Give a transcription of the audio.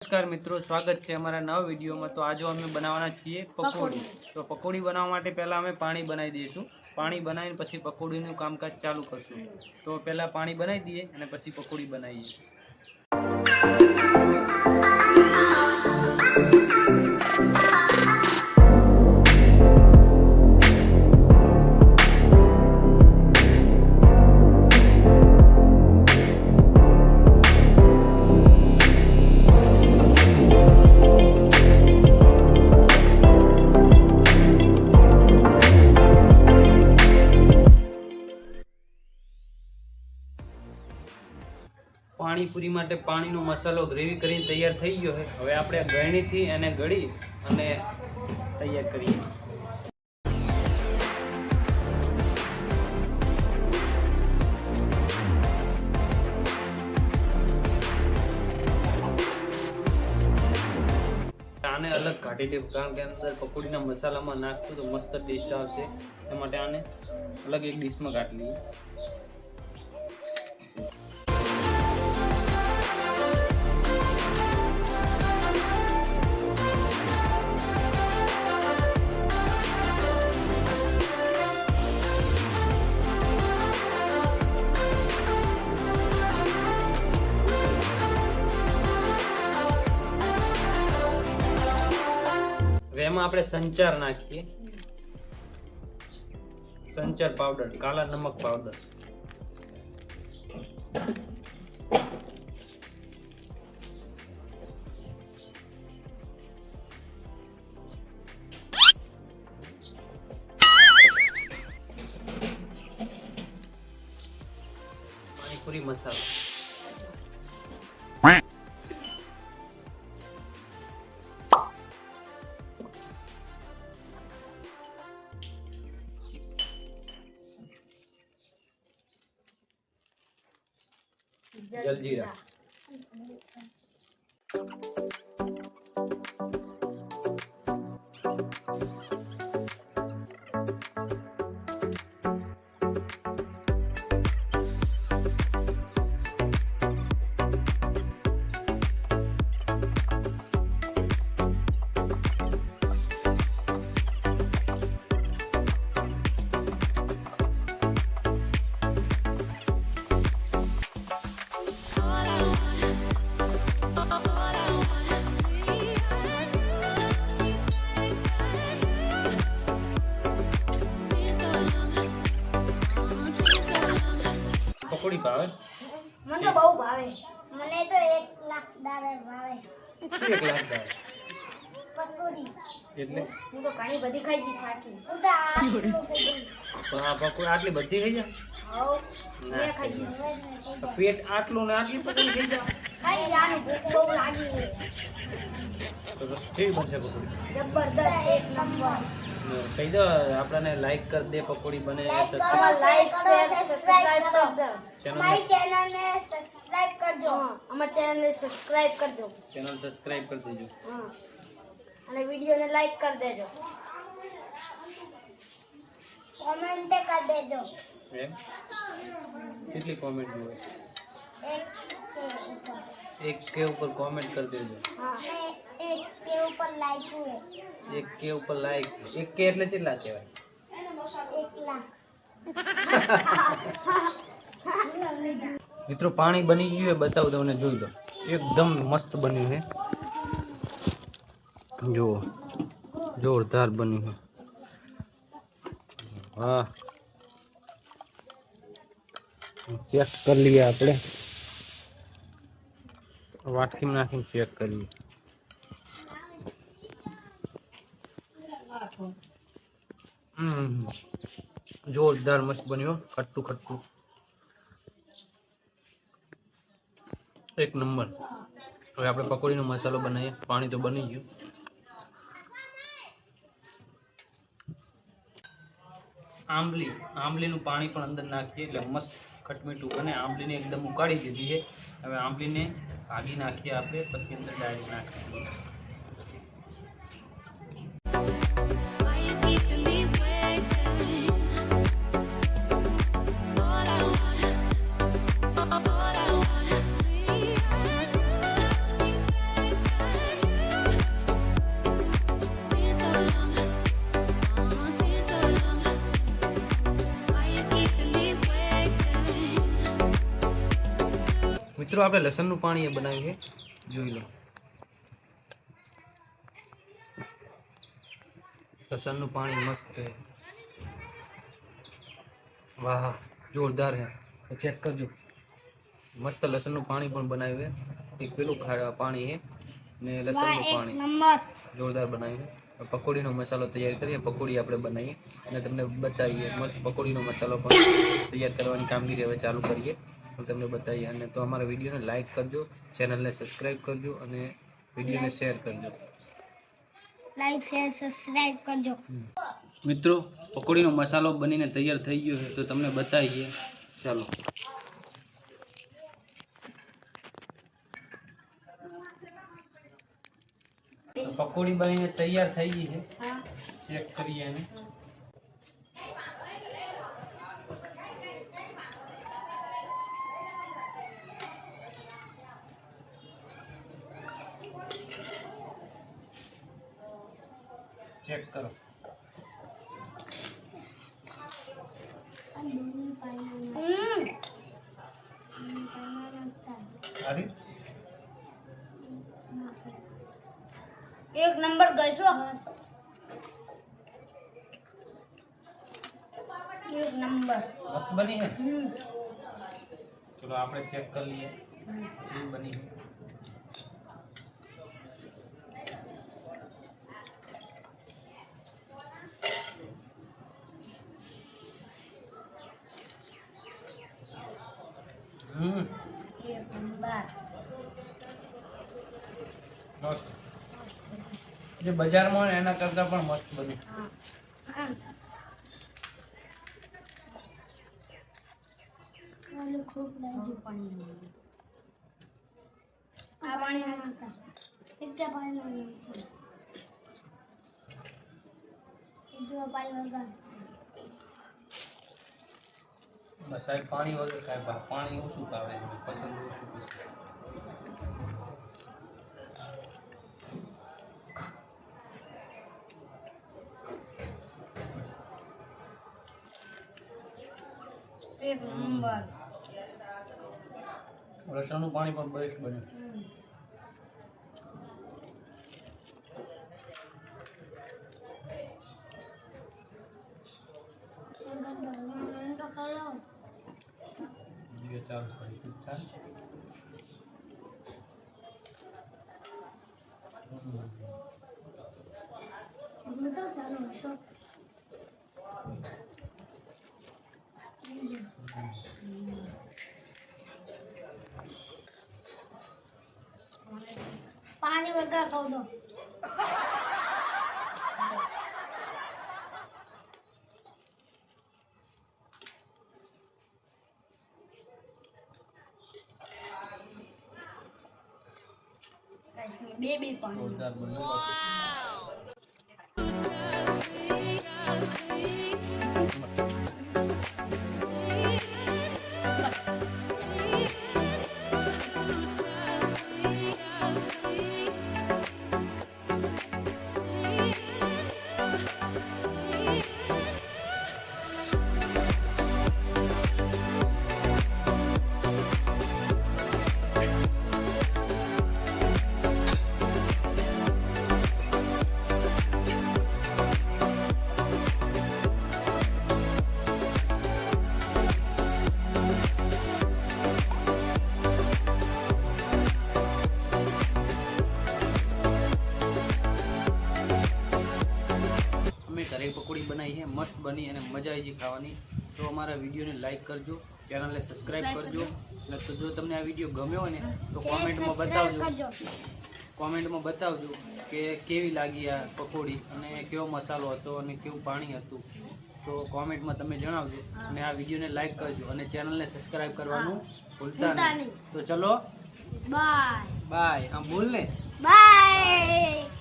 नमस्कार मित्रों, स्वागत है हमारा नवा वीडियो में। तो आज अमे बनावाना छीए पकोड़ी। तो पकोड़ी बनावा माटे पहला अमे पानी बनावी दईशुं। पानी बनावीने पछी पकोड़ीनुं कामकाज चालू करशुं। तो पहला पानी बनावी दीए अने पछी पकोड़ी बनावीए। पाणीपुरी माटे पाणीनो मसालो ग्रेवी करीने तैयार थई गयो है। हवे आपणे गळणीथी एने गળી અને તૈયાર કરીએ। આને અલગ કાઢી દેવું, કારણ કે અંદર પકોડીના મસાલામાં નાખશું તો મસ્ત ટેસ્ટ આવશે। એ માટે આને અલગ એક ડીશમાં કાઢી લઈએ। एमां आपणे संचार नाखीए, संचार पाउडर, काला नमक पाउडर, पानीपुरी मसाला, जलजीरा, पकोड़ी भावे? મને તો બહુ ભાવે। મને તો 1 લાખ ડાલર ભાવે। 1 લાખ ડાલર પકોડી એટલે હું તો ઘણી બધી ખાઈ દી સાકી। હું તો આટલું ખાઈ દી। પણ આ પકોડી આટલી બધી ખાઈ જા? હઉ મેં ખાઈ દી। તો પેટ આટલું ને આટલી પકોડી ખાઈ જા? ખાઈ જાને ભૂખ બહુ લાગી છે। તો કેવી બનશે પકોડી? જબરદસ્ત એક નંબર। કહી દો આપણને લાઈક कर दे, पकोड़ी बने लाइक शेयर सब्सक्राइब कर दो। हमारी चैनल ने सब्सक्राइब कर दो। हमारे चैनल ने सब्सक्राइब कर दो। चैनल सब्सक्राइब कर देजो। हां અને વિડિયોને લાઈક કરી દેજો। કોમેન્ટ કરી દેજો। એમ કેટલી કોમેન્ટ જોવે? एक के ऊपर कमेंट कर देजो। हां एक के ऊपर लाइक हुए। एक के ऊपर लाइक, एक के એટલે કેટલા કહેવાય? 1 લાખ। મિત્રો પાણી બની ગયું है, बताओ તમને જોઈ લો। एकदम मस्त बन्યું है, જો જોરદાર બન્યું है। वाह, चेक कर लिया આપણે, વાટકીમાં નાખીને ચેક કરીએ। જોરદાર મસ્ત બન્યો, ખટ્ટું ખટ્ટું એક નંબર। હવે આપણે પકોડીનો મસાલો બનાવીએ। પાણી તો બની ગયું। આંબલીનું પાણી પણ અંદર નાખીએ એટલે મસ્ત ખટમીઠું બને। આંબલીને એકદમ ઉકાળી દીધી છે। હવે આંબલીને ભાગી નાખીએ આપણે, પછી અંદર ડાયરેક્ટ નાખીએ। મિત્રો આપણે લસણનું પાણી એ બનાવ્યું છે, જોઈ લો. લસણનું પાણી મસ્ત છે, વાહ જોરદાર છે. ચેક કરજો, મસ્ત લસણનું પાણી પણ બનાવ્યું છે. એક પેલું પાણી છે ને લસણનું પાણી જોરદાર બનાવ્યું છે. પકોડીનો મસાલો તૈયાર કરીએ, પકોડી આપણે બનાવીએ અને તમને બતાવીએ. મસ્ત પકોડીનો મસાલો પણ તૈયાર કરવાની કામગીરી હવે ચાલુ કરીએ, તમને બતાવીએ. અને તો અમારા વિડીયોને લાઇક કરજો, ચેનલને સબસ્ક્રાઈબ કરજો અને વિડીયોને શેર કરજો. લાઈક શેર સબસ્ક્રાઇબ કરજો. મિત્રો પકોડીનો મસાલો બનીને તૈયાર થઈ ગયો છે, તો તમને બતાવીએ. ચાલો. પકોડી બનીને તૈયાર થઈ ગઈ છે, ચેક કરીએ એને. ચેક કરો. એક નંબર ગઈશો, એક નંબર મસ્ત બની છે. ચલો આપણે ચેક કરી લઈએ કેવી બની છે. એક નંબર મસ્ત. જે બજારમાં હોય એના કરતા પણ મસ્ત બની. ખૂબ લાજુ પાણી, આ પાણી નાખતા એટલે પાણી જો પાણી વગર સાહેબ પાણી વગર કાંઈ પાણી ઓછું ભાવે, પસંદ ઓછું પસંદ. એક નંબર. લસણનું પાણી પણ બેસ્ટ બન્યું. ચાલુ કરી ચાલ. પાણી વગર ખાવ દો. બે પાણી જોરદાર બન્યું. ઘરે પકોડી બનાવી છે, મસ્ત બની અને મજા આવી ગઈ ખાવાની. તો અમારા વિડીયોને લાઈક કરજો, ચેનલને સબસ્ક્રાઈબ કરજો. અને તો જો તમને આ વિડીયો ગમ્યો હોય ને તો કોમેન્ટમાં બતાવજો કે કેવી લાગી આ પકોડી અને કેવો મસાલો હતો અને કેવું પાણી હતું. તો કોમેન્ટમાં તમે જણાવજો અને આ વિડીયોને લાઈક કરજો અને ચેનલને સબસ્ક્રાઈબ કરવાનું ભૂલતા નહીં. તો ચલો બાય બાય. આમ બોલ ને બાય.